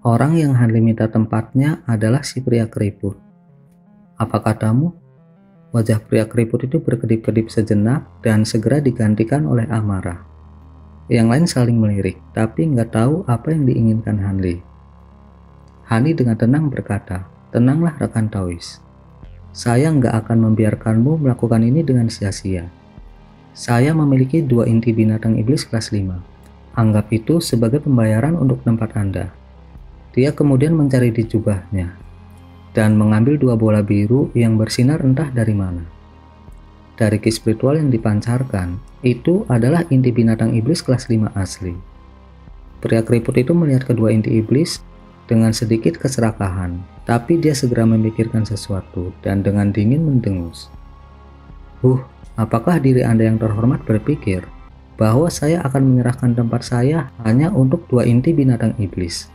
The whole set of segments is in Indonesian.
Orang yang Hanli minta tempatnya adalah si pria keriput. Apa katamu? Wajah pria keriput itu berkedip-kedip sejenak dan segera digantikan oleh amarah. Yang lain saling melirik, tapi nggak tahu apa yang diinginkan Hanli. Hanli dengan tenang berkata, "Tenanglah rekan Taois. Saya nggak akan membiarkanmu melakukan ini dengan sia-sia. Saya memiliki 2 inti binatang iblis kelas 5. Anggap itu sebagai pembayaran untuk tempat Anda." Dia kemudian mencari di jubahnya dan mengambil 2 bola biru yang bersinar entah dari mana. Dari ki spiritual yang dipancarkan, itu adalah inti binatang iblis kelas 5 asli. Pria keriput itu melihat kedua inti iblis dengan sedikit keserakahan, tapi dia segera memikirkan sesuatu dan dengan dingin mendengus. Apakah diri Anda yang terhormat berpikir bahwa saya akan menyerahkan tempat saya hanya untuk 2 inti binatang iblis?"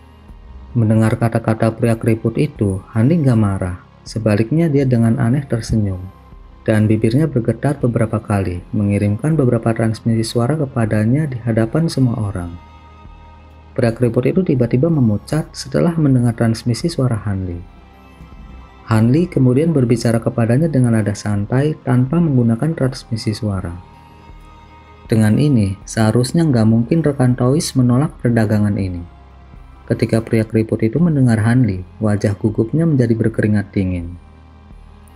Mendengar kata-kata pria keriput itu, Hanli nggak marah. Sebaliknya dia dengan aneh tersenyum, dan bibirnya bergetar beberapa kali, mengirimkan beberapa transmisi suara kepadanya di hadapan semua orang. Pria keriput itu tiba-tiba memucat setelah mendengar transmisi suara Hanli. Hanli kemudian berbicara kepadanya dengan nada santai tanpa menggunakan transmisi suara. Dengan ini, seharusnya nggak mungkin rekan Taois menolak perdagangan ini. Ketika pria keriput itu mendengar Hanli, wajah gugupnya menjadi berkeringat dingin.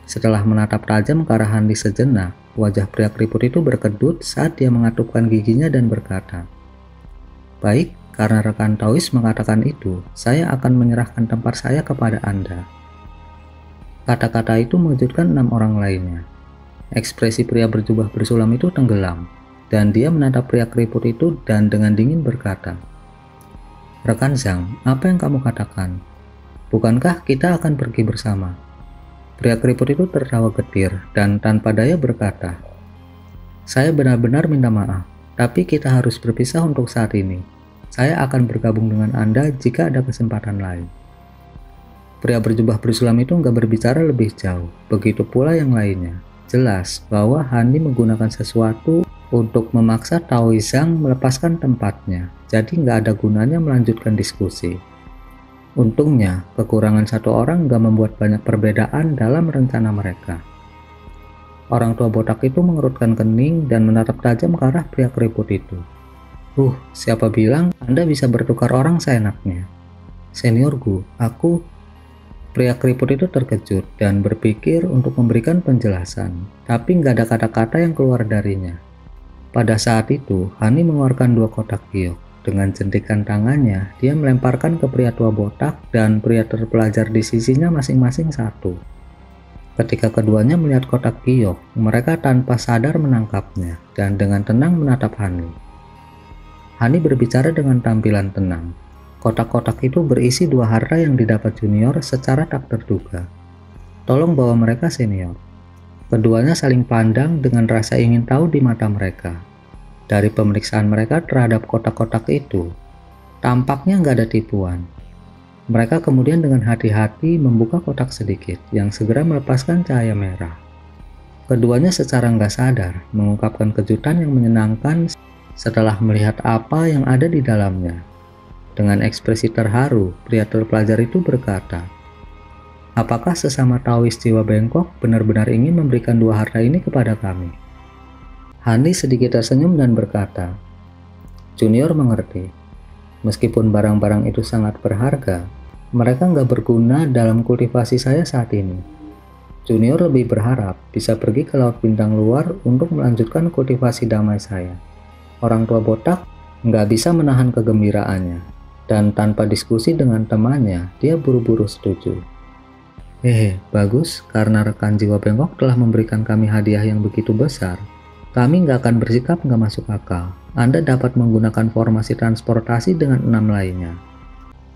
Setelah menatap tajam ke arah Hanli sejenak, wajah pria keriput itu berkedut saat dia mengatupkan giginya dan berkata, "Baik, karena rekan Taois mengatakan itu, saya akan menyerahkan tempat saya kepada Anda." Kata-kata itu mengejutkan 6 orang lainnya. Ekspresi pria berjubah bersulam itu tenggelam, dan dia menatap pria keriput itu dan dengan dingin berkata, "Rekan Zhang, apa yang kamu katakan? Bukankah kita akan pergi bersama?" Pria keriput itu tertawa getir dan tanpa daya berkata, "Saya benar-benar minta maaf, tapi kita harus berpisah untuk saat ini. Saya akan bergabung dengan Anda jika ada kesempatan lain." Pria berjubah bersulam itu nggak berbicara lebih jauh, begitu pula yang lainnya. Jelas bahwa Hanli menggunakan sesuatu untuk memaksa Taois Zhang melepaskan tempatnya, jadi nggak ada gunanya melanjutkan diskusi. Untungnya, kekurangan 1 orang nggak membuat banyak perbedaan dalam rencana mereka. Orang tua botak itu mengerutkan kening dan menatap tajam ke arah pria keriput itu. Siapa bilang Anda bisa bertukar orang seenaknya? Seniorku, aku..." Pria keriput itu terkejut dan berpikir untuk memberikan penjelasan, tapi nggak ada kata-kata yang keluar darinya. Pada saat itu, Hanli mengeluarkan 2 kotak giok. Dengan jentikan tangannya, dia melemparkan ke pria tua botak dan pria terpelajar di sisinya masing-masing 1. Ketika keduanya melihat kotak giok, mereka tanpa sadar menangkapnya dan dengan tenang menatap Hanli. Hanli berbicara dengan tampilan tenang. Kotak-kotak itu berisi 2 harta yang didapat junior secara tak terduga. Tolong bawa mereka senior. Keduanya saling pandang dengan rasa ingin tahu di mata mereka. Dari pemeriksaan mereka terhadap kotak-kotak itu, tampaknya nggak ada tipuan. Mereka kemudian dengan hati-hati membuka kotak sedikit yang segera melepaskan cahaya merah. Keduanya secara nggak sadar mengungkapkan kejutan yang menyenangkan setelah melihat apa yang ada di dalamnya. Dengan ekspresi terharu, pria terpelajar itu berkata, "Apakah sesama Taois jiwa bengkok benar-benar ingin memberikan 2 harta ini kepada kami?" Hanli sedikit tersenyum dan berkata, "Junior mengerti. Meskipun barang-barang itu sangat berharga, mereka nggak berguna dalam kultivasi saya saat ini. Junior lebih berharap bisa pergi ke Laut Bintang Luar untuk melanjutkan kultivasi damai saya." Orang tua botak nggak bisa menahan kegembiraannya. Dan tanpa diskusi dengan temannya, dia buru-buru setuju. Bagus, karena rekan jiwa bengkok telah memberikan kami hadiah yang begitu besar. Kami nggak akan bersikap nggak masuk akal. Anda dapat menggunakan formasi transportasi dengan 6 lainnya."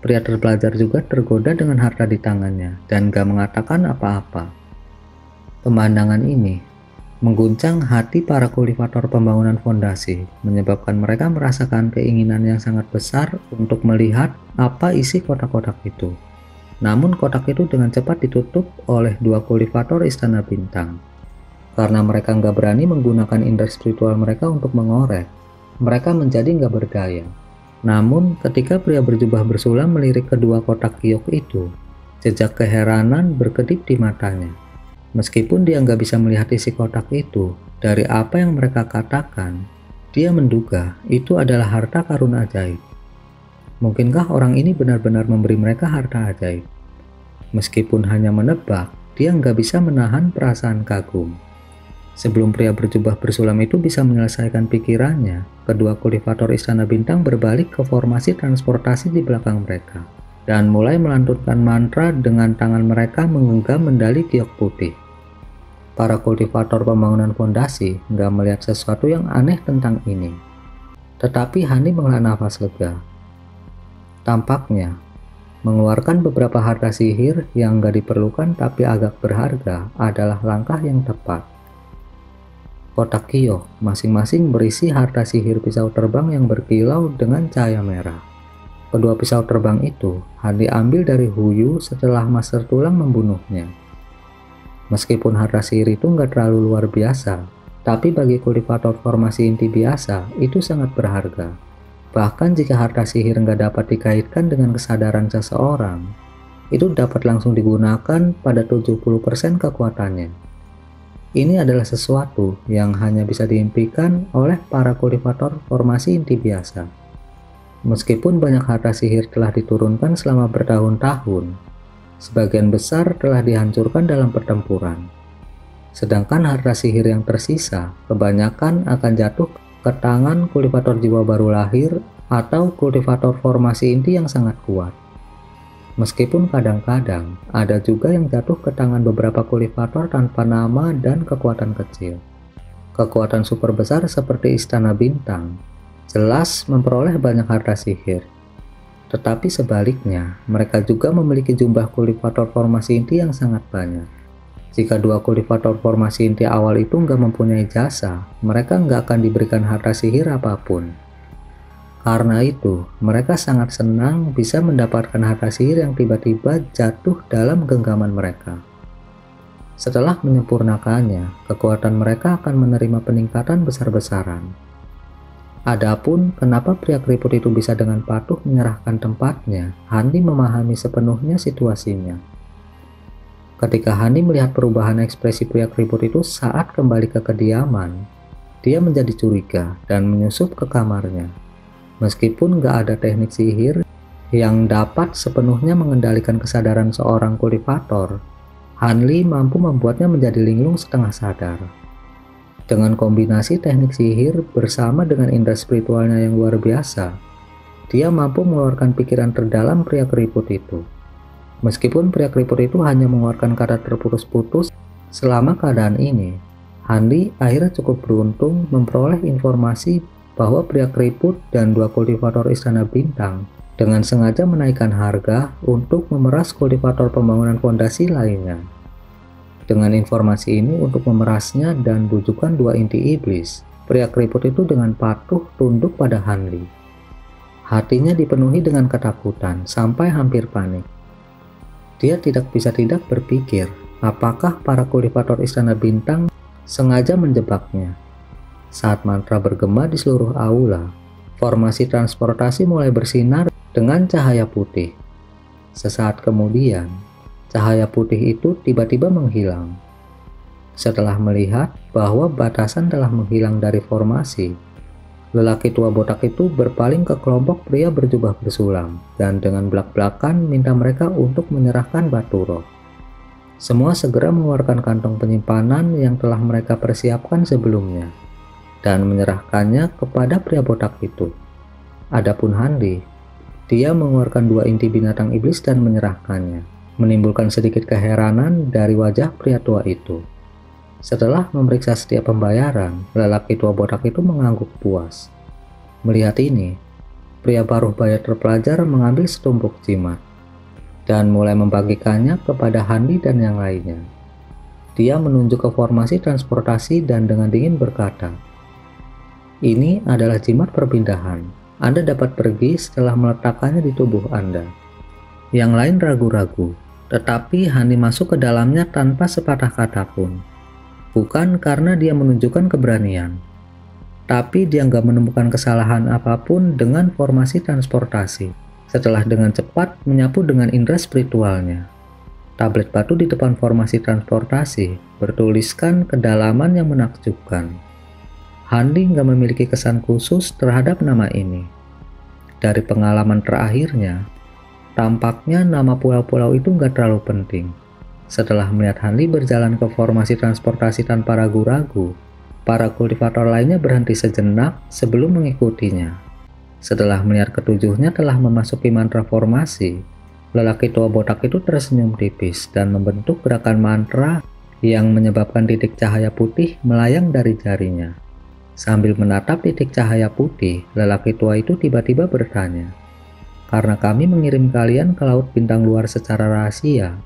Pria terpelajar juga tergoda dengan harta di tangannya dan nggak mengatakan apa-apa. Pemandangan ini mengguncang hati para kultivator pembangunan fondasi, menyebabkan mereka merasakan keinginan yang sangat besar untuk melihat apa isi kotak-kotak itu. Namun kotak itu dengan cepat ditutup oleh 2 kultivator Istana Bintang. Karena mereka nggak berani menggunakan indera spiritual mereka untuk mengorek, mereka menjadi nggak berdaya. Namun ketika pria berjubah bersulam melirik kedua kotak giok itu, jejak keheranan berkedip di matanya. Meskipun dia nggak bisa melihat isi kotak itu, dari apa yang mereka katakan, dia menduga itu adalah harta karun ajaib. Mungkinkah orang ini benar-benar memberi mereka harta ajaib? Meskipun hanya menebak, dia nggak bisa menahan perasaan kagum. Sebelum pria berjubah bersulam itu bisa menyelesaikan pikirannya, kedua kultivator Istana Bintang berbalik ke formasi transportasi di belakang mereka, dan mulai melantunkan mantra dengan tangan mereka menggenggam medali giok putih. Para kultivator pembangunan fondasi nggak melihat sesuatu yang aneh tentang ini. Tetapi Hani menghela nafas lega. Tampaknya, mengeluarkan beberapa harta sihir yang nggak diperlukan tapi agak berharga adalah langkah yang tepat. Kotak giok masing-masing berisi harta sihir pisau terbang yang berkilau dengan cahaya merah. Kedua pisau terbang itu Hani ambil dari Huyu setelah Master Tulang membunuhnya. Meskipun harta sihir itu nggak terlalu luar biasa, tapi bagi kultivator formasi inti biasa itu sangat berharga. Bahkan jika harta sihir nggak dapat dikaitkan dengan kesadaran seseorang, itu dapat langsung digunakan pada 70% kekuatannya. Ini adalah sesuatu yang hanya bisa diimpikan oleh para kultivator formasi inti biasa. Meskipun banyak harta sihir telah diturunkan selama bertahun-tahun, sebagian besar telah dihancurkan dalam pertempuran. Sedangkan harta sihir yang tersisa kebanyakan akan jatuh ke tangan kultivator jiwa baru lahir atau kultivator formasi inti yang sangat kuat. Meskipun kadang-kadang ada juga yang jatuh ke tangan beberapa kultivator tanpa nama dan kekuatan kecil. Kekuatan super besar seperti Istana Bintang jelas memperoleh banyak harta sihir. Tetapi sebaliknya, mereka juga memiliki jumlah kultivator formasi inti yang sangat banyak. Jika dua kultivator formasi inti awal itu nggak mempunyai jasa, mereka nggak akan diberikan harta sihir apapun. Karena itu, mereka sangat senang bisa mendapatkan harta sihir yang tiba-tiba jatuh dalam genggaman mereka. Setelah menyempurnakannya, kekuatan mereka akan menerima peningkatan besar-besaran. Adapun kenapa pria keriput itu bisa dengan patuh menyerahkan tempatnya, Hani memahami sepenuhnya situasinya. Ketika Hani melihat perubahan ekspresi pria keriput itu saat kembali ke kediaman, dia menjadi curiga dan menyusup ke kamarnya. Meskipun nggak ada teknik sihir yang dapat sepenuhnya mengendalikan kesadaran seorang kultivator, Hanli mampu membuatnya menjadi linglung setengah sadar. Dengan kombinasi teknik sihir bersama dengan indera spiritualnya yang luar biasa, dia mampu mengeluarkan pikiran terdalam pria keriput itu. Meskipun pria keriput itu hanya mengeluarkan kata terputus-putus selama keadaan ini, Hanli akhirnya cukup beruntung memperoleh informasi bahwa pria keriput dan dua kultivator Istana Bintang dengan sengaja menaikkan harga untuk memeras kultivator pembangunan fondasi lainnya. Dengan informasi ini untuk memerasnya dan bujukan dua inti iblis, pria keriput itu dengan patuh tunduk pada Hanli. Hatinya dipenuhi dengan ketakutan sampai hampir panik. Dia tidak bisa tidak berpikir apakah para kultivator Istana Bintang sengaja menjebaknya. Saat mantra bergema di seluruh aula, formasi transportasi mulai bersinar dengan cahaya putih. Sesaat kemudian, cahaya putih itu tiba-tiba menghilang. Setelah melihat bahwa batasan telah menghilang dari formasi, lelaki tua botak itu berpaling ke kelompok pria berjubah bersulam dan dengan belak-belakan minta mereka untuk menyerahkan batu roh. Semua segera mengeluarkan kantong penyimpanan yang telah mereka persiapkan sebelumnya dan menyerahkannya kepada pria botak itu. Adapun Hanli, dia mengeluarkan dua inti binatang iblis dan menyerahkannya, menimbulkan sedikit keheranan dari wajah pria tua itu. Setelah memeriksa setiap pembayaran, lelaki tua botak itu mengangguk puas. Melihat ini, pria paruh baya terpelajar mengambil setumpuk jimat dan mulai membagikannya kepada Hanli dan yang lainnya. Dia menunjuk ke formasi transportasi dan dengan dingin berkata, "Ini adalah jimat perpindahan. Anda dapat pergi setelah meletakkannya di tubuh Anda." Yang lain ragu-ragu, tetapi Hanli masuk ke dalamnya tanpa sepatah kata pun. Bukan karena dia menunjukkan keberanian, Tapi dia nggak menemukan kesalahan apapun dengan formasi transportasi. Setelah dengan cepat menyapu dengan indera spiritualnya. Tablet batu di depan formasi transportasi bertuliskan kedalaman yang menakjubkan. Handi nggak memiliki kesan khusus terhadap nama ini. Dari pengalaman terakhirnya, tampaknya nama pulau-pulau itu nggak terlalu penting. Setelah melihat Handi berjalan ke formasi transportasi tanpa ragu-ragu, para kultivator lainnya berhenti sejenak sebelum mengikutinya. Setelah melihat ketujuhnya telah memasuki mantra formasi, lelaki tua botak itu tersenyum tipis dan membentuk gerakan mantra yang menyebabkan titik cahaya putih melayang dari jarinya. Sambil menatap titik cahaya putih, lelaki tua itu tiba-tiba bertanya, "Karena kami mengirim kalian ke laut bintang luar secara rahasia,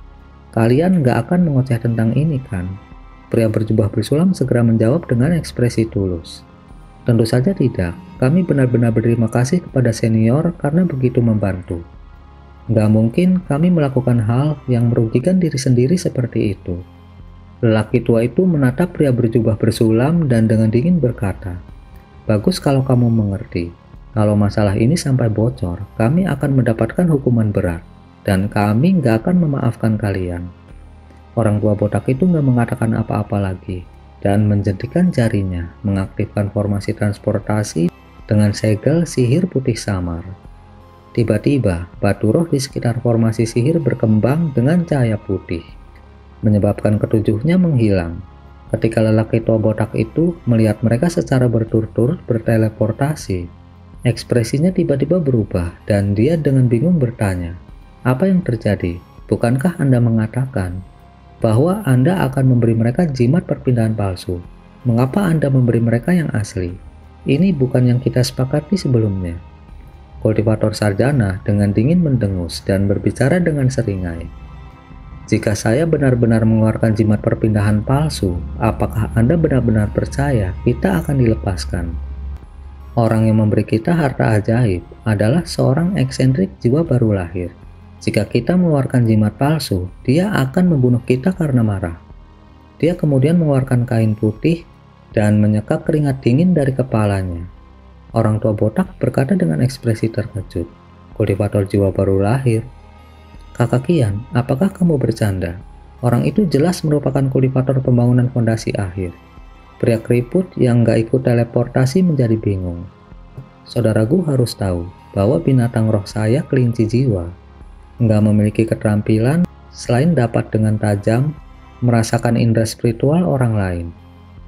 kalian nggak akan mengoceh tentang ini kan?" Pria berjubah bersulam segera menjawab dengan ekspresi tulus. "Tentu saja tidak, kami benar-benar berterima kasih kepada senior karena begitu membantu. Nggak mungkin kami melakukan hal yang merugikan diri sendiri seperti itu." Lelaki tua itu menatap pria berjubah bersulam dan dengan dingin berkata, "Bagus kalau kamu mengerti. Kalau masalah ini sampai bocor, kami akan mendapatkan hukuman berat, dan kami nggak akan memaafkan kalian." Orang tua botak itu nggak mengatakan apa-apa lagi, dan menjentikan jarinya, mengaktifkan formasi transportasi dengan segel sihir putih samar. Tiba-tiba, batu roh di sekitar formasi sihir berkembang dengan cahaya putih, menyebabkan ketujuhnya menghilang. Ketika lelaki tua botak itu melihat mereka secara berturut-turut berteleportasi, ekspresinya tiba-tiba berubah dan dia dengan bingung bertanya, "Apa yang terjadi? Bukankah Anda mengatakan bahwa Anda akan memberi mereka jimat perpindahan palsu? Mengapa Anda memberi mereka yang asli? Ini bukan yang kita sepakati sebelumnya." Kultivator sarjana dengan dingin mendengus dan berbicara dengan seringai, "Jika saya benar-benar mengeluarkan jimat perpindahan palsu, apakah Anda benar-benar percaya kita akan dilepaskan? Orang yang memberi kita harta ajaib adalah seorang eksentrik jiwa baru lahir. Jika kita mengeluarkan jimat palsu, dia akan membunuh kita karena marah." Dia kemudian mengeluarkan kain putih dan menyekap keringat dingin dari kepalanya. Orang tua botak berkata dengan ekspresi terkejut, "Kultivator jiwa baru lahir? Kakak Kian, apakah kamu bercanda? Orang itu jelas merupakan kultivator pembangunan fondasi akhir." Pria keriput yang gak ikut teleportasi menjadi bingung. "Saudaraku harus tahu bahwa binatang roh saya, kelinci jiwa, nggak memiliki keterampilan selain dapat dengan tajam merasakan indera spiritual orang lain."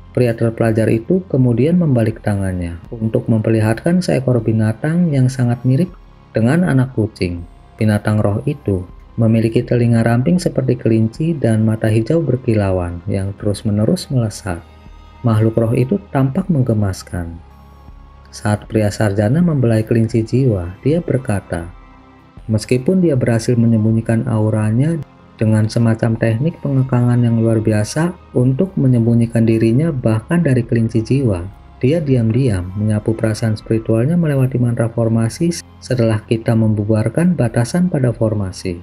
Pria terpelajar itu kemudian membalik tangannya untuk memperlihatkan seekor binatang yang sangat mirip dengan anak kucing. Binatang roh itu memiliki telinga ramping seperti kelinci dan mata hijau berkilauan yang terus-menerus melesat. Makhluk roh itu tampak menggemaskan. Saat pria sarjana membelai kelinci jiwa, dia berkata, meskipun dia berhasil menyembunyikan auranya dengan semacam teknik pengekangan yang luar biasa untuk menyembunyikan dirinya bahkan dari kelinci jiwa, dia diam-diam menyapu perasaan spiritualnya melewati mantra formasi setelah kita membubarkan batasan pada formasi.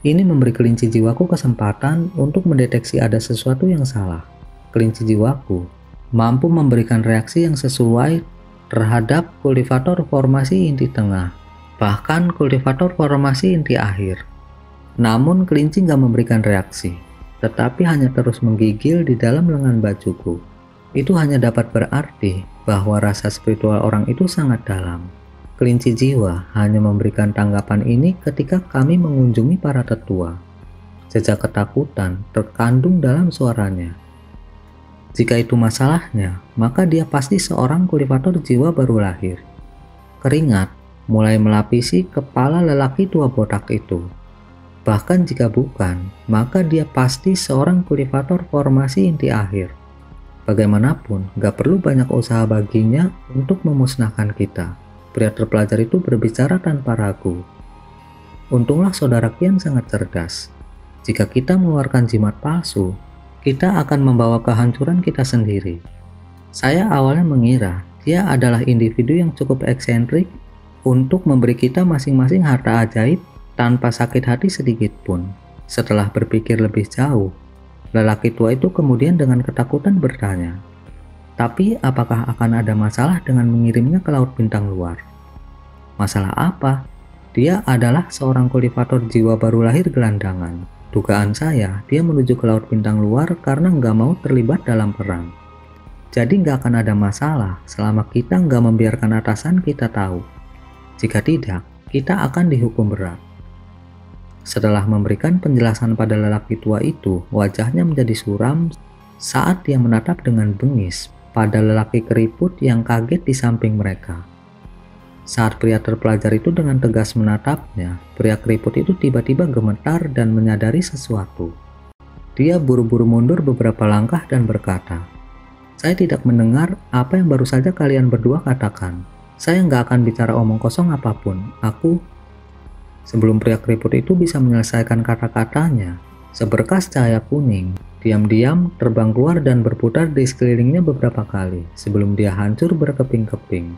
Ini memberi kelinci jiwaku kesempatan untuk mendeteksi ada sesuatu yang salah. Kelinci jiwaku mampu memberikan reaksi yang sesuai terhadap kultivator formasi inti tengah, bahkan kultivator formasi inti akhir. Namun kelinci nggak memberikan reaksi, tetapi hanya terus menggigil di dalam lengan bajuku. Itu hanya dapat berarti bahwa rasa spiritual orang itu sangat dalam. Kelinci jiwa hanya memberikan tanggapan ini ketika kami mengunjungi para tetua. Jejak ketakutan terkandung dalam suaranya. Jika itu masalahnya, maka dia pasti seorang kultivator jiwa baru lahir. Keringat mulai melapisi kepala lelaki tua botak itu. Bahkan jika bukan, maka dia pasti seorang kultivator formasi inti akhir. Bagaimanapun, gak perlu banyak usaha baginya untuk memusnahkan kita. Pria terpelajar itu berbicara tanpa ragu. Untunglah saudara Kian sangat cerdas. Jika kita mengeluarkan jimat palsu, kita akan membawa kehancuran kita sendiri. Saya awalnya mengira dia adalah individu yang cukup eksentrik untuk memberi kita masing-masing harta ajaib tanpa sakit hati sedikit pun. Setelah berpikir lebih jauh, lelaki tua itu kemudian dengan ketakutan bertanya, Tapi apakah akan ada masalah dengan mengirimnya ke Laut Bintang luar? Masalah apa? Dia adalah seorang kultivator jiwa baru lahir gelandangan. Dugaan saya, dia menuju ke Laut Bintang luar karena nggak mau terlibat dalam perang. Jadi nggak akan ada masalah selama kita nggak membiarkan atasan kita tahu. Jika tidak, kita akan dihukum berat. Setelah memberikan penjelasan pada lelaki tua itu, wajahnya menjadi suram saat dia menatap dengan bengis pada lelaki keriput yang kaget di samping mereka. Saat pria terpelajar itu dengan tegas menatapnya, pria keriput itu tiba-tiba gemetar dan menyadari sesuatu. Dia buru-buru mundur beberapa langkah dan berkata, "Saya tidak mendengar apa yang baru saja kalian berdua katakan. Saya nggak akan bicara omong kosong apapun. Sebelum pria keriput itu bisa menyelesaikan kata-katanya, seberkas cahaya kuning diam-diam terbang keluar dan berputar di sekelilingnya beberapa kali sebelum dia hancur berkeping-keping.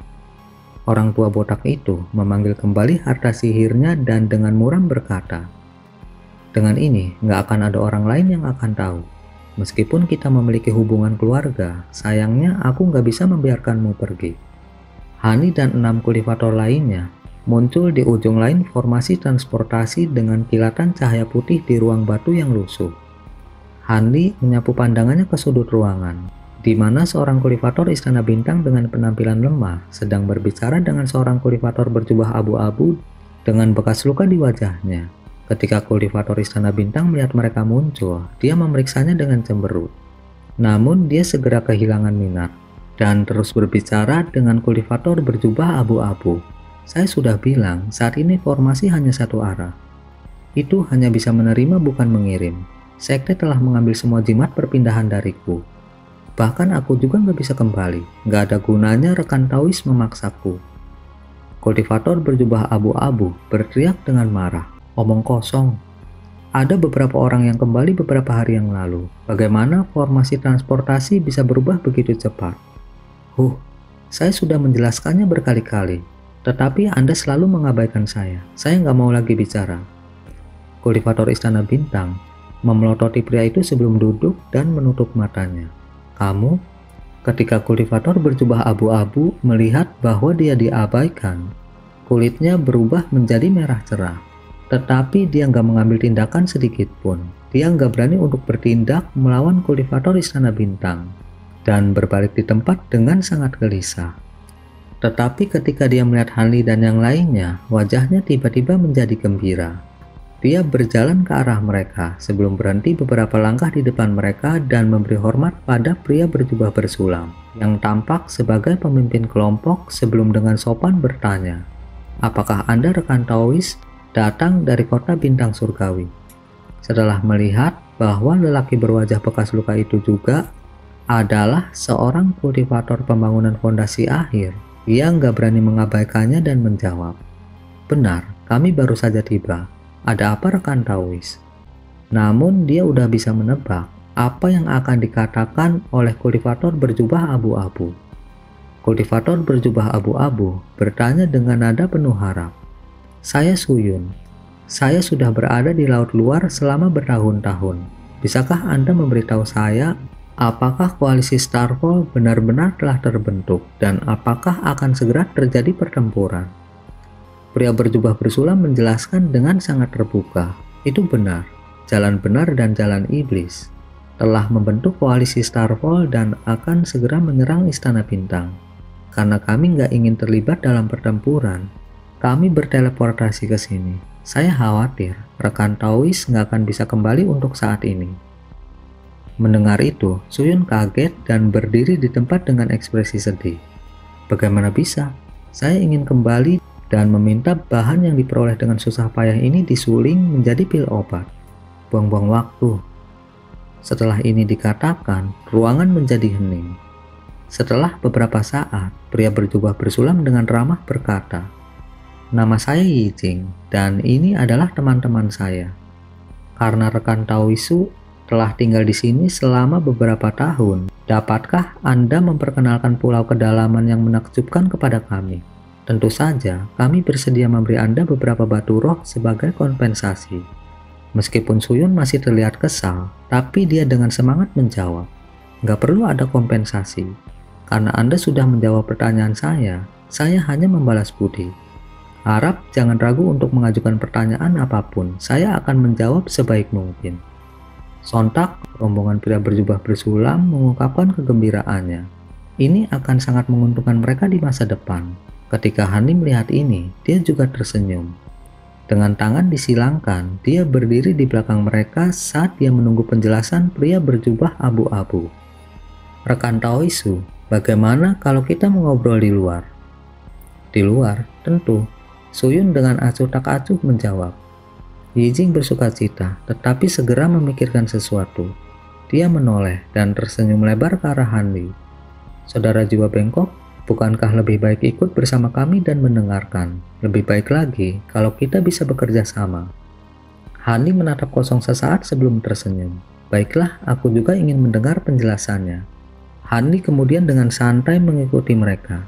Orang tua botak itu memanggil kembali harta sihirnya dan dengan muram berkata, "Dengan ini nggak akan ada orang lain yang akan tahu. Meskipun kita memiliki hubungan keluarga, sayangnya aku nggak bisa membiarkanmu pergi." Hani dan 6 kultivator lainnya muncul di ujung lain formasi transportasi dengan kilatan cahaya putih di ruang batu yang lusuh. Hani menyapu pandangannya ke sudut ruangan, di mana seorang kultivator Istana Bintang dengan penampilan lemah sedang berbicara dengan seorang kultivator berjubah abu-abu dengan bekas luka di wajahnya. Ketika kultivator Istana Bintang melihat mereka muncul, dia memeriksanya dengan cemberut. Namun dia segera kehilangan minat dan terus berbicara dengan kultivator berjubah abu-abu. "Saya sudah bilang, saat ini formasi hanya satu arah. Itu hanya bisa menerima bukan mengirim. Sekte telah mengambil semua jimat perpindahan dariku. Bahkan aku juga nggak bisa kembali. Nggak ada gunanya rekan Taois memaksaku." Kultivator berjubah abu-abu berteriak dengan marah, "Omong kosong. Ada beberapa orang yang kembali beberapa hari yang lalu. Bagaimana formasi transportasi bisa berubah begitu cepat? Saya sudah menjelaskannya berkali-kali. Tetapi Anda selalu mengabaikan saya. Saya nggak mau lagi bicara." Kultivator Istana Bintang memelototi pria itu sebelum duduk dan menutup matanya. "Kamu?" Ketika kultivator berjubah abu-abu melihat bahwa dia diabaikan, kulitnya berubah menjadi merah cerah. Tetapi dia nggak mengambil tindakan sedikit pun. Dia nggak berani untuk bertindak melawan kultivator Istana Bintang dan berbalik di tempat dengan sangat gelisah. Tetapi ketika dia melihat Hanli dan yang lainnya, wajahnya tiba-tiba menjadi gembira. Dia berjalan ke arah mereka sebelum berhenti beberapa langkah di depan mereka dan memberi hormat pada pria berjubah bersulam yang tampak sebagai pemimpin kelompok sebelum dengan sopan bertanya, "Apakah Anda rekan Taois datang dari kota Bintang Surgawi?" Setelah melihat bahwa lelaki berwajah bekas luka itu juga adalah seorang kultivator pembangunan fondasi akhir, dia nggak berani mengabaikannya dan menjawab, "Benar, kami baru saja tiba. Ada apa rekan Taois?" Namun dia udah bisa menebak apa yang akan dikatakan oleh kultivator berjubah abu-abu. Kultivator berjubah abu-abu bertanya dengan nada penuh harap, "Saya Suyun. Saya sudah berada di laut luar selama bertahun-tahun. Bisakah Anda memberitahu saya apakah koalisi Starfall benar-benar telah terbentuk dan apakah akan segera terjadi pertempuran?" Pria berjubah bersulam menjelaskan dengan sangat terbuka, "Itu benar. Jalan benar dan jalan iblis telah membentuk koalisi Starfall dan akan segera menyerang Istana Bintang. Karena kami nggak ingin terlibat dalam pertempuran, kami berteleportasi ke sini. Saya khawatir rekan Taois nggak akan bisa kembali untuk saat ini." Mendengar itu, Suyun kaget dan berdiri di tempat dengan ekspresi sedih. "Bagaimana bisa? Saya ingin kembali dan meminta bahan yang diperoleh dengan susah payah ini disuling menjadi pil obat. Buang-buang waktu." Setelah ini dikatakan, ruangan menjadi hening. Setelah beberapa saat, pria berjubah bersulam dengan ramah berkata, "Nama saya Yijing dan ini adalah teman-teman saya. Karena rekan Taoisu telah tinggal di sini selama beberapa tahun, dapatkah Anda memperkenalkan pulau kedalaman yang menakjubkan kepada kami? Tentu saja, kami bersedia memberi Anda beberapa batu roh sebagai kompensasi." Meskipun Suyun masih terlihat kesal, tapi dia dengan semangat menjawab, "Nggak perlu ada kompensasi. Karena Anda sudah menjawab pertanyaan saya hanya membalas budi. Harap jangan ragu untuk mengajukan pertanyaan apapun, saya akan menjawab sebaik mungkin." Sontak, rombongan pria berjubah bersulam mengungkapkan kegembiraannya. Ini akan sangat menguntungkan mereka di masa depan. Ketika Hani melihat ini, dia juga tersenyum. Dengan tangan disilangkan, dia berdiri di belakang mereka saat dia menunggu penjelasan pria berjubah abu-abu. "Rekan Taoisu, bagaimana kalau kita mengobrol di luar?" "Di luar, tentu," Suyun dengan acuh tak acuh menjawab. Yijing bersuka cita, tetapi segera memikirkan sesuatu. Dia menoleh dan tersenyum lebar ke arah Hanli. "Saudara jiwa bengkok, bukankah lebih baik ikut bersama kami dan mendengarkan? Lebih baik lagi kalau kita bisa bekerja sama." Hanli menatap kosong sesaat sebelum tersenyum. "Baiklah, aku juga ingin mendengar penjelasannya." Hanli kemudian dengan santai mengikuti mereka.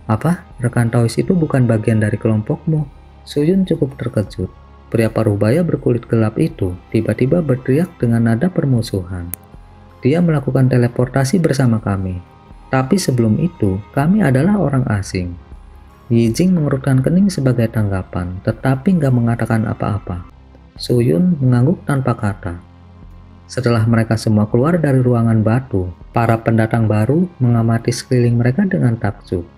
"Apa? Rekan Taois itu bukan bagian dari kelompokmu?" Suyun cukup terkejut. Pria parubaya berkulit gelap itu tiba-tiba berteriak dengan nada permusuhan. "Dia melakukan teleportasi bersama kami. Tapi sebelum itu, kami adalah orang asing." Yijing mengerutkan kening sebagai tanggapan, tetapi nggak mengatakan apa-apa. Suyun mengangguk tanpa kata. Setelah mereka semua keluar dari ruangan batu, para pendatang baru mengamati sekeliling mereka dengan takjub.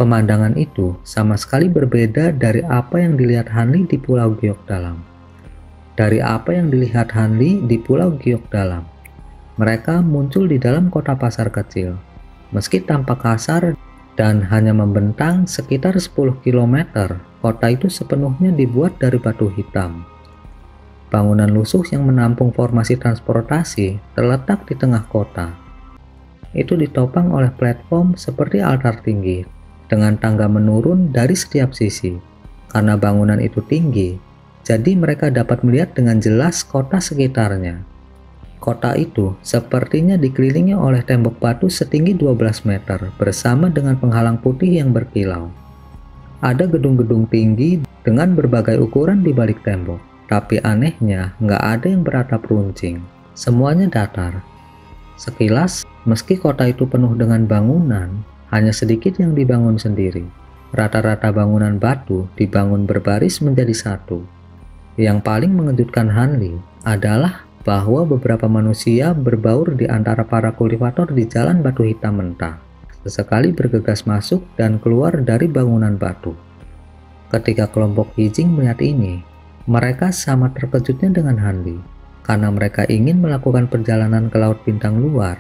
Pemandangan itu sama sekali berbeda dari apa yang dilihat Hanli di Pulau Giok Dalam. Dari apa yang dilihat Hanli di Pulau Giok Dalam, mereka muncul di dalam kota pasar kecil. Meski tampak kasar dan hanya membentang sekitar 10 km, kota itu sepenuhnya dibuat dari batu hitam. Bangunan lusuh yang menampung formasi transportasi terletak di tengah kota. Itu ditopang oleh platform seperti altar tinggi, dengan tangga menurun dari setiap sisi. Karena bangunan itu tinggi, jadi mereka dapat melihat dengan jelas kota sekitarnya. Kota itu sepertinya dikelilingi oleh tembok batu setinggi 12 meter bersama dengan penghalang putih yang berkilau. Ada gedung-gedung tinggi dengan berbagai ukuran di balik tembok, tapi anehnya nggak ada yang beratap runcing. Semuanya datar. Sekilas, meski kota itu penuh dengan bangunan, hanya sedikit yang dibangun sendiri. Rata-rata bangunan batu dibangun berbaris menjadi satu. Yang paling mengejutkan Hanli adalah bahwa beberapa manusia berbaur di antara para kultivator di jalan batu hitam mentah. Sesekali bergegas masuk dan keluar dari bangunan batu. Ketika kelompok Yijing melihat ini, mereka sama terkejutnya dengan Hanli. Karena mereka ingin melakukan perjalanan ke Laut Bintang luar,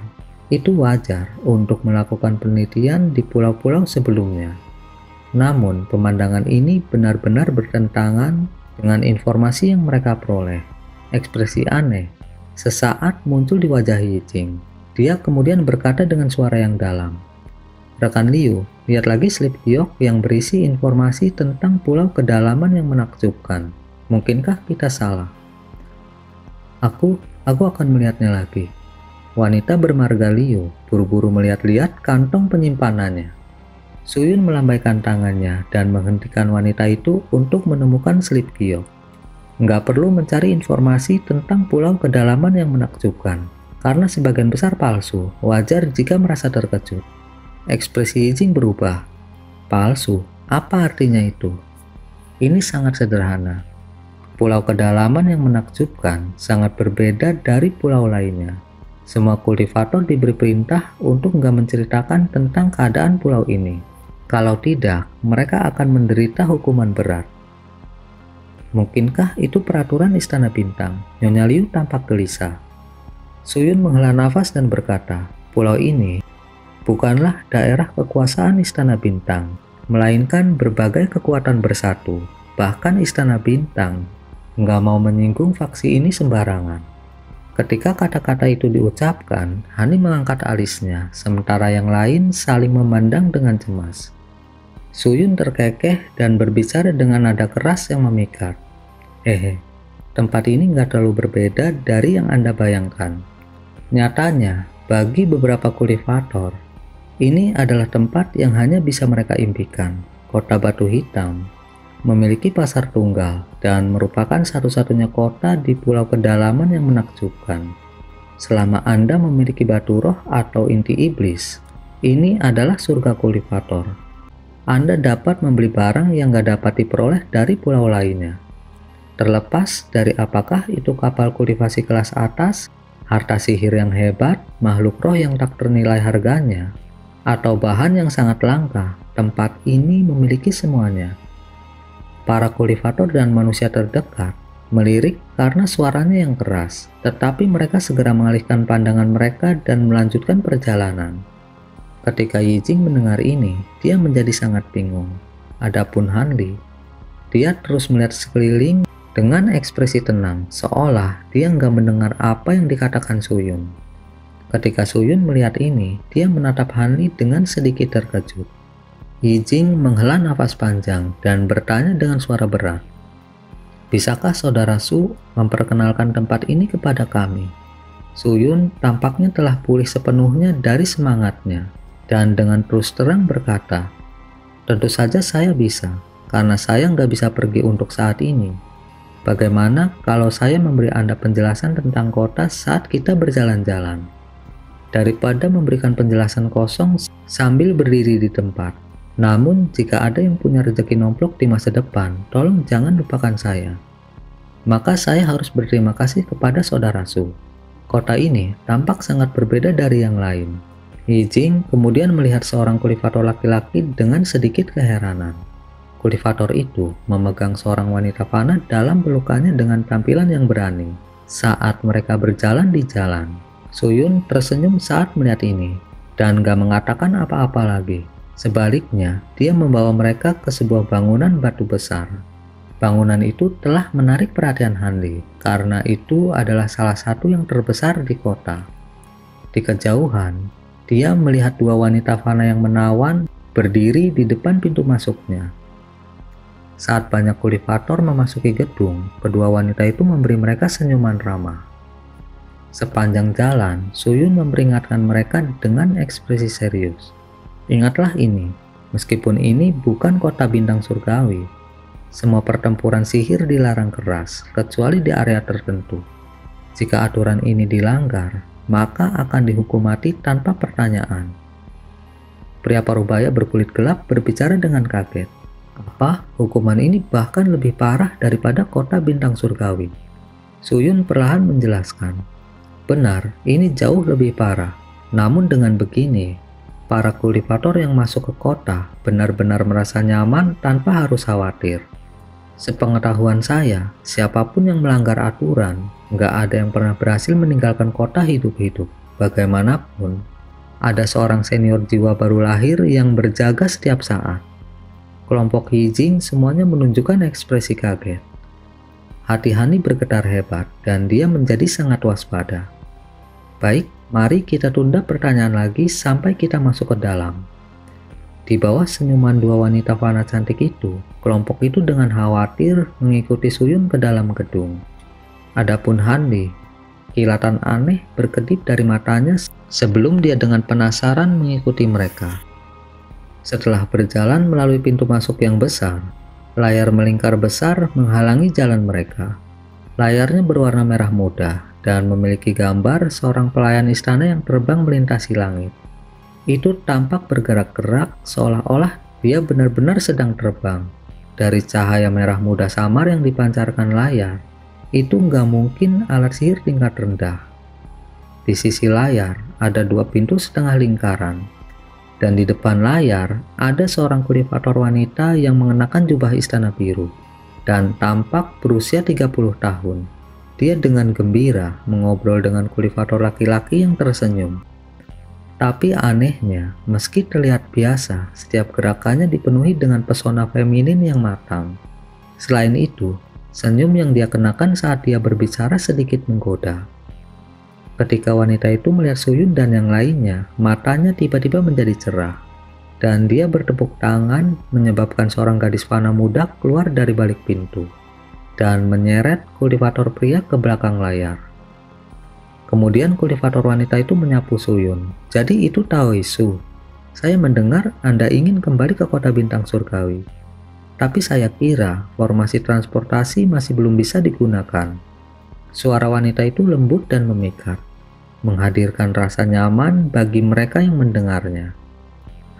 itu wajar untuk melakukan penelitian di pulau-pulau sebelumnya. Namun, pemandangan ini benar-benar bertentangan dengan informasi yang mereka peroleh. Ekspresi aneh sesaat muncul di wajah Yijing. Dia kemudian berkata dengan suara yang dalam, "Rekan Liu, lihat lagi slip giok yang berisi informasi tentang pulau kedalaman yang menakjubkan. Mungkinkah kita salah?" Aku akan melihatnya lagi." Wanita bermarga Liu buru-buru melihat-lihat kantong penyimpanannya. Suyun melambaikan tangannya dan menghentikan wanita itu untuk menemukan slip giok. Nggak perlu mencari informasi tentang pulau kedalaman yang menakjubkan, karena sebagian besar palsu. Wajar jika merasa terkejut. Ekspresi Yijing berubah. "Palsu? Apa artinya itu?" Ini sangat sederhana. Pulau kedalaman yang menakjubkan sangat berbeda dari pulau lainnya. Semua kultivator diberi perintah untuk nggak menceritakan tentang keadaan pulau ini. Kalau tidak, mereka akan menderita hukuman berat. Mungkinkah itu peraturan Istana Bintang? Nyonya Liu tampak gelisah. Suyun menghela nafas dan berkata, "Pulau ini bukanlah daerah kekuasaan Istana Bintang, melainkan berbagai kekuatan bersatu. Bahkan Istana Bintang nggak mau menyinggung faksi ini sembarangan." Ketika kata-kata itu diucapkan, Hani mengangkat alisnya, sementara yang lain saling memandang dengan cemas. Suyun terkekeh dan berbicara dengan nada keras yang memikat. Tempat ini nggak terlalu berbeda dari yang Anda bayangkan. Nyatanya, bagi beberapa kultivator, ini adalah tempat yang hanya bisa mereka impikan. Kota Batu Hitam memiliki pasar tunggal dan merupakan satu-satunya kota di pulau kedalaman yang menakjubkan. Selama Anda memiliki batu roh atau inti iblis, Ini adalah surga kultivator. Anda dapat membeli barang yang nggak dapat diperoleh dari pulau lainnya. Terlepas dari apakah itu kapal kultivasi kelas atas, harta sihir yang hebat, makhluk roh yang tak ternilai harganya, atau bahan yang sangat langka, tempat ini memiliki semuanya. Para kultivator dan manusia terdekat melirik karena suaranya yang keras, tetapi mereka segera mengalihkan pandangan mereka dan melanjutkan perjalanan. Ketika Yijing mendengar ini, dia menjadi sangat bingung. Adapun Hanli, dia terus melihat sekeliling dengan ekspresi tenang, seolah dia nggak mendengar apa yang dikatakan Suyun. Ketika Suyun melihat ini, dia menatap Hanli dengan sedikit terkejut. Yijing menghela nafas panjang dan bertanya dengan suara berat, "Bisakah saudara Su memperkenalkan tempat ini kepada kami?" Suyun tampaknya telah pulih sepenuhnya dari semangatnya dan dengan terus terang berkata, "Tentu saja saya bisa, karena saya nggak bisa pergi untuk saat ini. Bagaimana kalau saya memberi Anda penjelasan tentang kota saat kita berjalan-jalan? Daripada memberikan penjelasan kosong sambil berdiri di tempat. Namun, jika ada yang punya rezeki nomplok di masa depan, tolong jangan lupakan saya. Maka saya harus berterima kasih kepada saudara Su. Kota ini tampak sangat berbeda dari yang lain." Yijing kemudian melihat seorang kultivator laki-laki dengan sedikit keheranan. Kultivator itu memegang seorang wanita fana dalam pelukannya dengan tampilan yang berani. Saat mereka berjalan di jalan, Suyun tersenyum saat melihat ini dan gak mengatakan apa-apa lagi. Sebaliknya, dia membawa mereka ke sebuah bangunan batu besar. Bangunan itu telah menarik perhatian Hanli, karena itu adalah salah satu yang terbesar di kota. Di kejauhan, dia melihat dua wanita fana yang menawan berdiri di depan pintu masuknya. Saat banyak kultivator memasuki gedung, kedua wanita itu memberi mereka senyuman ramah. Sepanjang jalan, Suyun memperingatkan mereka dengan ekspresi serius. "Ingatlah ini, meskipun ini bukan kota bintang surgawi, semua pertempuran sihir dilarang keras, kecuali di area tertentu. Jika aturan ini dilanggar, maka akan dihukum mati tanpa pertanyaan." Pria parubaya berkulit gelap berbicara dengan kaget. "Apa? Hukuman ini bahkan lebih parah daripada kota bintang surgawi?" Suyun perlahan menjelaskan, "Benar, ini jauh lebih parah. Namun dengan begini, para kultivator yang masuk ke kota benar-benar merasa nyaman tanpa harus khawatir. Sepengetahuan saya, siapapun yang melanggar aturan, nggak ada yang pernah berhasil meninggalkan kota hidup-hidup. Bagaimanapun, ada seorang senior jiwa baru lahir yang berjaga setiap saat." Kelompok Yijing semuanya menunjukkan ekspresi kaget. Hati Hanli bergetar hebat dan dia menjadi sangat waspada. "Baik, mari kita tunda pertanyaan lagi sampai kita masuk ke dalam." Di bawah senyuman dua wanita fana cantik itu, kelompok itu dengan khawatir mengikuti Suyun ke dalam gedung. Adapun Hanli, kilatan aneh berkedip dari matanya sebelum dia dengan penasaran mengikuti mereka. Setelah berjalan melalui pintu masuk yang besar, layar melingkar besar menghalangi jalan mereka. Layarnya berwarna merah muda dan memiliki gambar seorang pelayan istana yang terbang melintasi langit. Itu tampak bergerak-gerak seolah-olah dia benar-benar sedang terbang. Dari cahaya merah muda samar yang dipancarkan layar, itu nggak mungkin alat sihir tingkat rendah. Di sisi layar ada dua pintu setengah lingkaran. Dan di depan layar ada seorang kultivator wanita yang mengenakan jubah istana biru dan tampak berusia 30 tahun. Dia dengan gembira mengobrol dengan kultivator laki-laki yang tersenyum. Tapi anehnya, meski terlihat biasa, setiap gerakannya dipenuhi dengan pesona feminin yang matang. Selain itu, senyum yang dia kenakan saat dia berbicara sedikit menggoda. Ketika wanita itu melihat Suyun dan yang lainnya, matanya tiba-tiba menjadi cerah. Dan dia bertepuk tangan menyebabkan seorang gadis fana muda keluar dari balik pintu dan menyeret kultivator pria ke belakang layar. Kemudian kultivator wanita itu menyapu Suyun. "Jadi itu Taoisu. Saya mendengar Anda ingin kembali ke kota bintang surgawi. Tapi saya kira formasi transportasi masih belum bisa digunakan." Suara wanita itu lembut dan memikat, menghadirkan rasa nyaman bagi mereka yang mendengarnya.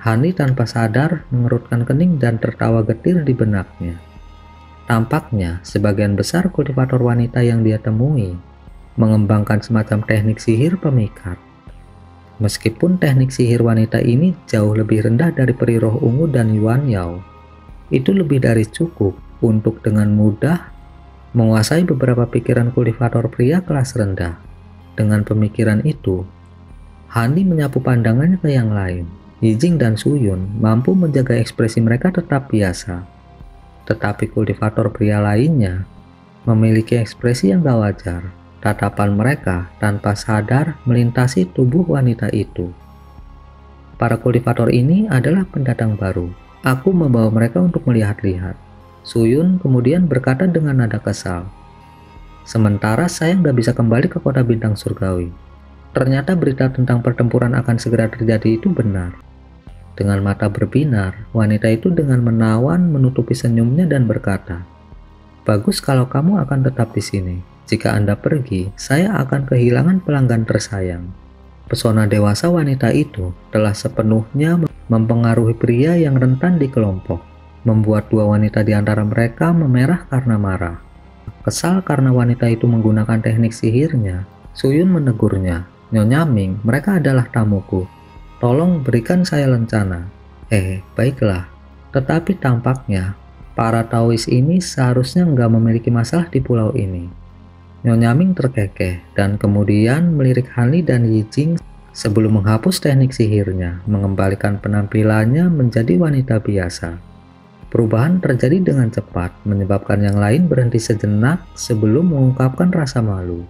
Hani tanpa sadar mengerutkan kening dan tertawa getir di benaknya. Tampaknya sebagian besar kultivator wanita yang dia temui mengembangkan semacam teknik sihir pemikat. Meskipun teknik sihir wanita ini jauh lebih rendah dari peri roh ungu dan Yuan Yao, itu lebih dari cukup untuk dengan mudah menguasai beberapa pikiran kultivator pria kelas rendah. Dengan pemikiran itu, Hani menyapu pandangannya ke yang lain. Yijing dan Suyun mampu menjaga ekspresi mereka tetap biasa. Tetapi kultivator pria lainnya memiliki ekspresi yang gak wajar. Tatapan mereka tanpa sadar melintasi tubuh wanita itu. Para kultivator ini adalah pendatang baru. Aku membawa mereka untuk melihat-lihat. Suyun kemudian berkata dengan nada kesal. Sementara saya nggak bisa kembali ke kota bintang surgawi. Ternyata berita tentang pertempuran akan segera terjadi itu benar. Dengan mata berbinar, wanita itu dengan menawan menutupi senyumnya dan berkata, "Bagus kalau kamu akan tetap di sini. Jika Anda pergi, saya akan kehilangan pelanggan tersayang." Pesona dewasa wanita itu telah sepenuhnya mempengaruhi pria yang rentan di kelompok, membuat dua wanita di antara mereka memerah karena marah. Kesal karena wanita itu menggunakan teknik sihirnya, Suyun menegurnya, "Nyonya Ming, mereka adalah tamuku. Tolong berikan saya lencana." Baiklah. Tetapi tampaknya para Taois ini seharusnya nggak memiliki masalah di pulau ini. Nyonya Ming terkekeh dan kemudian melirik Hani dan Yijing sebelum menghapus teknik sihirnya, mengembalikan penampilannya menjadi wanita biasa. Perubahan terjadi dengan cepat, menyebabkan yang lain berhenti sejenak sebelum mengungkapkan rasa malu.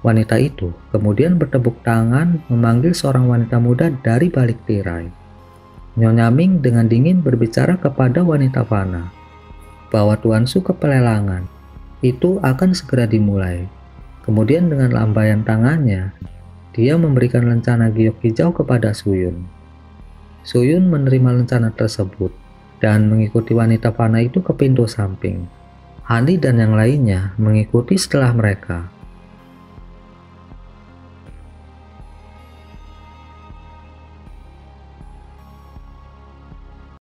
Wanita itu kemudian bertepuk tangan memanggil seorang wanita muda dari balik tirai. Nyonya Ming dengan dingin berbicara kepada wanita fana, "Bawa Tuan Su ke pelelangan. Itu akan segera dimulai." Kemudian dengan lambaian tangannya, dia memberikan lencana giok hijau kepada Suyun. Suyun menerima lencana tersebut dan mengikuti wanita fana itu ke pintu samping. Hani dan yang lainnya mengikuti setelah mereka.